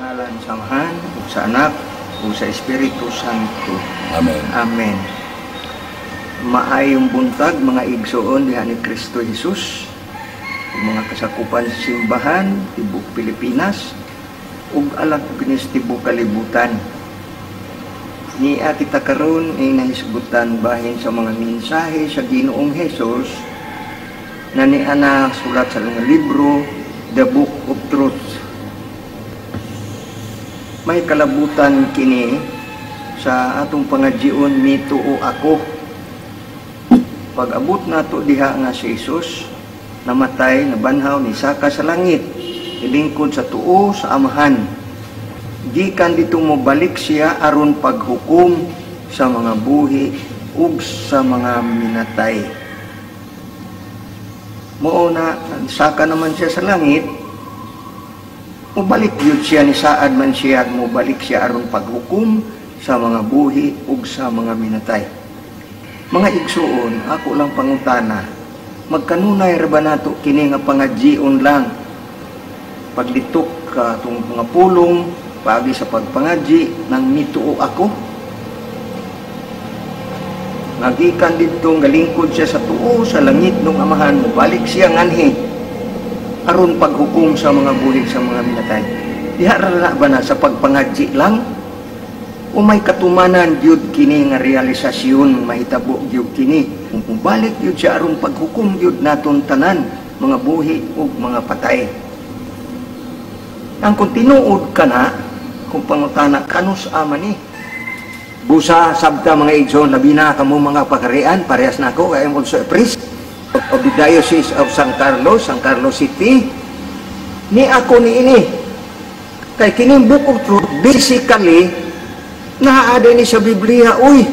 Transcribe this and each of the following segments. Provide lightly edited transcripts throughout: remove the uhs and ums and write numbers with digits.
ngalan sa Amahan, ug sa Anak, ug sa Espiritu Santo. Amen. Amen. Maayong buntag mga igsoon diha ni Kristo Jesus, ug mga kasakupan sa simbahan tibok Pilipinas ug alang kinis tibok kalibutan. Ni kita karon ay nahisgutan bahin sa mga mensahe sa Ginoong Hesus na niana sulat sa mga libro, The Book of Truth. May kalabutan kini sa atong pangadjion mito o ako. Pag-abot nato diha nga si Jesus namatay, nabanhaw, nisaka sa langit, ilingkod sa tuo sa Amahan. Gikan dito mo balik siya aron paghukom sa mga buhi ug sa mga minatay. Mao na saka naman siya sa langit, mubalik yun siya, ni saad man siya, mubalik siya aron paghukom sa mga buhi ug sa mga minatay. Mga igsuon, ako lang pangutana, magkanunay ra ba nato kini nga pangadjion lang? Paglitok ka itong mga pulong, pagi sa pagpangadji ng mituo ako? Nagikan dito, galingkod siya sa tuo, sa langit ng Amahan, mubalik siya nganhi aron paghukom sa mga buhi sa mga minatay. Diha ra ba na sa pagpangadji lang? O may katumanan gyud kini nga realisasyon, mahitabo gyud kini. Kung balik gyud siya aron paghukom gyud naton tanan, mga buhi ug mga patay. Ang kung tinuod ka na, kung pangutana kanus ama ni, busa sabta mga igsoon, labi na kamo mga pagarian, parehas na ako, I am also a priest of the Diocese of San Carlos City. Ni ako ni ini, kay kining Book of Truth, basically, naaada ni sa Biblia, uy,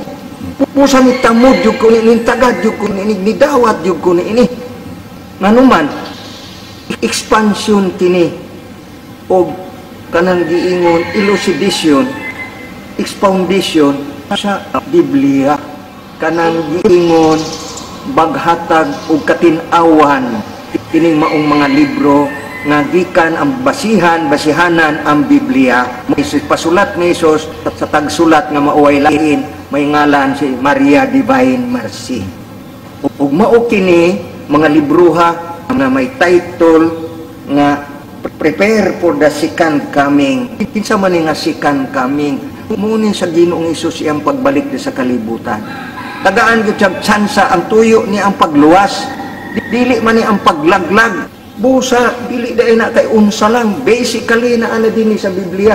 pupusa ni tamod yung ko ni tagad yung ko ni nidawat yung ko ni ini. Nanuman, expansion kini o kanang giingon elucidation, expoundation sa Biblia, kanang giingon baghatag o katin-awan kining maong mga libro nga gikan ang basihanan ang Biblia. May pasulat ni Jesus sa tagsulat nga mauway lain, may ngalan si Maria Divine Mercy. Ug mao kini mga libruha nga may title nga Prepare for the Second Coming. Kinsa man nga second coming? Munin sa Ginoong Hesus iyang pagbalik sa kalibutan. Tagaan gyud siya tsansa ang tuyo ni ang pagluwas. Dili man ni ang paglaglag. Busa, dili dahil na kay unsa lang. Basically, naana din sa Biblia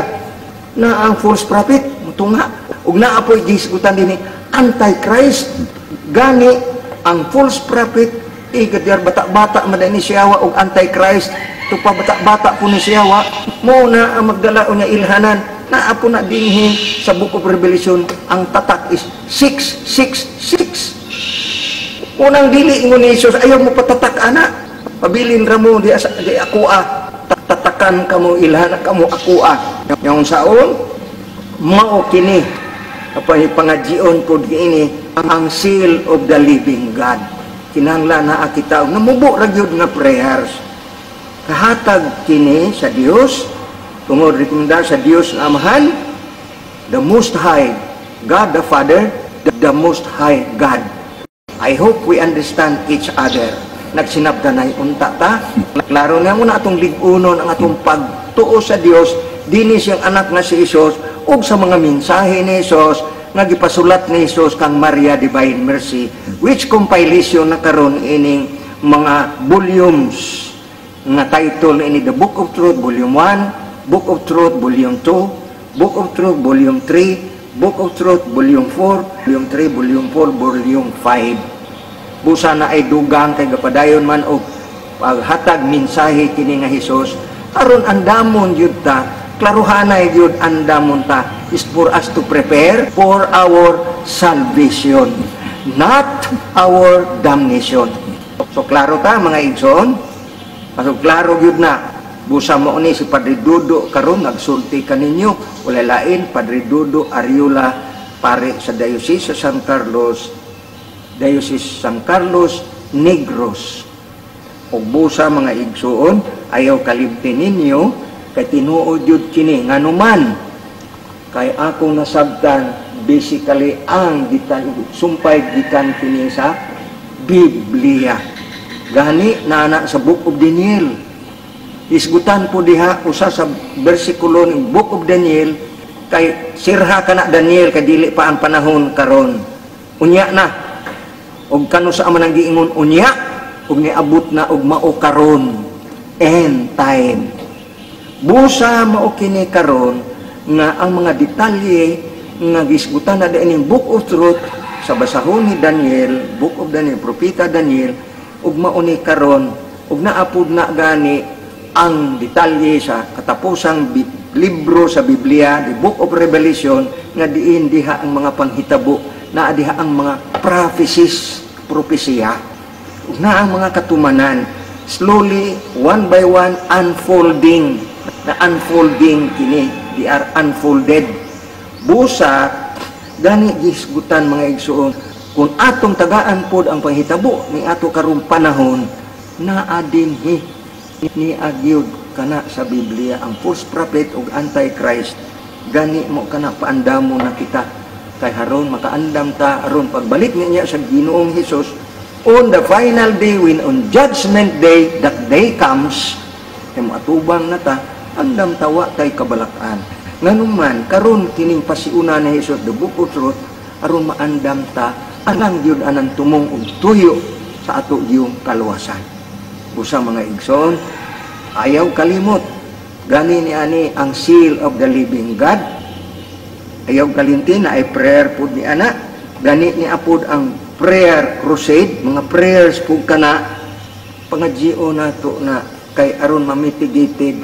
na ang false prophet, mutunga. Ug naapoy gisgutan din ni Antichrist. Gani, ang false prophet, igadyar bata-bata man ni siyawa og Antichrist. Ito pa bata-bata po ni siyawa. Muna ang magdala o niya ilhanan. Naapo na din sa Book of Revelation, ang tatak is 666. Unang dili ingon ni Jesus, ayaw mo patatak anak. Pabilin ra mo di akua, tatakan kamo ilhan kamo akua. Yang saon mao kini apay pangadjion pud ini ang seal of the living God. Kinahanglan na kita namubo ra gyud nga prayers. Kahatag kini sa Dios, tungod rekomendar sa Dios nga Amahan, the Most High God the Father, the Most High God. I hope we understand each other. Nagsinabdanay unta ta, klaro na mo na atong ligunon ang atong pagtuo sa Dios, dinhi siyang anak nga si Jesus, ug sa mga mensahe ni Jesus nga gipasulat ni Jesus kang Maria Divine Mercy, which compilation na karon ining mga volumes nga title ini The Book of Truth Volume 1, Book of Truth Volume 2, Book of Truth Volume 3, Book of Truth Volume 4, Volume 3, Volume 4, Volume 5. Busa na ay dugang kay gapadayon man og paghatag mensahe kini nga Hesus aron andamon yud ta, klaruhanay yud andamon ta, is for us to prepare for our salvation, not our damnation. So klaro ta mga igsoon? So klaro yun na, busa mo ni si Padre Dudo karon nagsulti kaninyo, wala lain Padre Dudo Ariola, pare sa Diocese sa San Carlos, Diocese San Carlos Negros. O busa mga igsuon, ayaw kalibtin ninyo kay tinuod yun kini nganuman kay akong nasabtan basically ang sumpay gikan kini sa Biblia. Gani nana sa Book of Daniel. Isgutan po diha usa sa bersikulo ng Book of Daniel kay sirha kana Daniel kay dili pa ang panahon karon. Unya na og kano sa man ang giingon unya og niabot na og mao karon end time. Busa mao kini karon nga ang mga detalye nga gisgutan na diining Book of Truth sa basahon ni Daniel, Book of Daniel, Propeta Daniel, ug mao ni karon ug naapod na gani ang detalye sa katapusang libro sa Biblia, the Book of Revelation, nga diin diha ang mga panghitabo, na diha ang mga prophecies, propesya, na ang mga katumanan, slowly, one by one, unfolding, na unfolding kini, they are unfolded. Busa, gani gisgutan mga igsuon, kung atong tagaan pod ang panghitabo ni ato karong panahon, naa dinhi ni agyod kana sa Biblia ang false prophet ug antichrist. Gani mo kana paandamo na kita kay haron makaandam ta aron pagbalik niya sa Ginoong Hesus on the final day, when on judgment day, that day comes, kay matubang na ta andam tawa tay kabalakan. Nganuman karon kining pasiuna ni Hesus, the Book of Truth, aron maandam ta alang gyud anang tumong og tuyo sa ato gyung kaluwasan. Usa mga igsoon, ayaw kalimot, gani ni ani ang seal of the living God. Ayaw kalimti na ay prayer pud ni ana, gani ni apod ang prayer crusade, mga prayers pud kana pangagio nato na kay aron mamitigated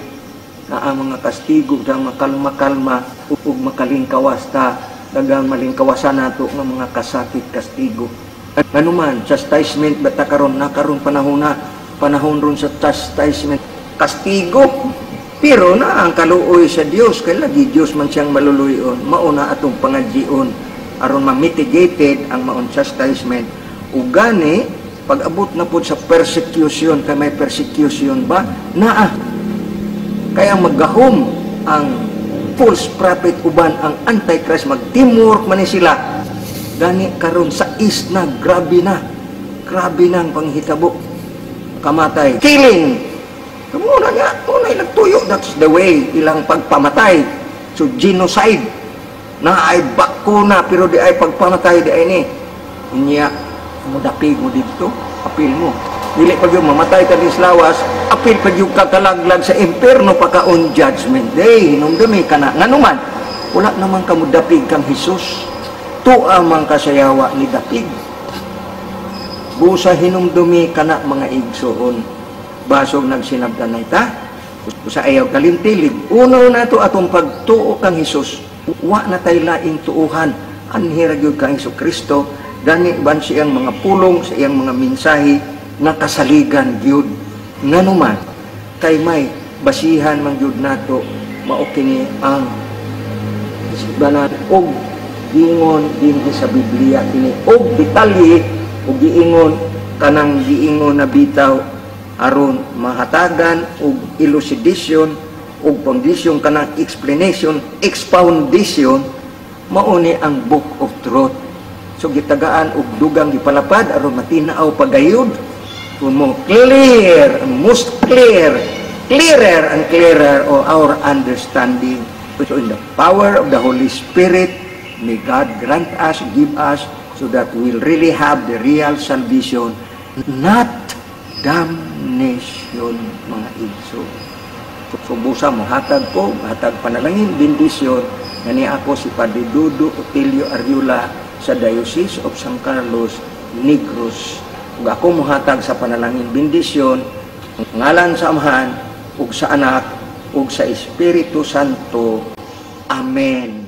na ang mga kastigo sa makalma-kalma ug makalingkawas ta dagang malingkawasan nato ng mga kasakit kastigo. Anuman chastisement bata karon na karon panahon ron sa chastisement kastigo, pero na ang kaluoy sa Dios kay lagi Dios man siyang maluluyon, mauna atong pangadjion aron ma-mitigated ang maon chastisement. Ug gani pag-abot na pud sa persecution, kay may persecution ba naa kaya maggahom ang false prophet uban ang antichrist, mag-teamwork man ni sila. Gani karon sa east na grabe na ang panghitabo, kamatay, killing. Muna niya, muna nagtuyo, that's the way ilang pagpamatay. So genocide na ay bakuna pero di ay pagpamatay di ay ni niya mo dapig mo dito, apil mo dili pag yung mamatay ka din lawas, apil pag yung kakalaglag sa impierno pagka on judgment day, hinumdumi ka na nganuman, wala naman ka mo dapig kang Hesus, tuwa mang kasayawa ni dapig. Busa hinumdumi ka na mga igsoon, basog nagsinabdan na ita, busa ayaw kalimtilig, uno na to atong pagtuo kang Hesus, wa na tayo laing tuuhan, anhirag yun kang Hesus Kristo, gani ban siyang mga pulong, sa iyang mga mensahe, nga kasaligan gyud nganuman kay may basihan man gyud nato mao kini ang banan og giingon dinhi sa Biblia kini og detalye og giingon kanang giingon na bitaw aron mahatagan og elucidation og foundation kanang explanation expoundation mao ni ang Book of Truth. So gitagaan og dugang gipalapad aron matinaaw pagayud mo clear, most clear, clearer and clearer of our understanding. So in the power of the Holy Spirit, may God grant us, give us, so that we'll really have the real salvation, not damnation, mga igso. So busa mo, hatag ko, hatag panalangin, bendisyon, na niya ako si Padre Dudu Otilio Arriola sa Diocese of San Carlos, Negros. Ug ako muhatag sa panalangin bendisyon ngalan sa Amahan ug sa Anak ug sa Espiritu Santo. Amen.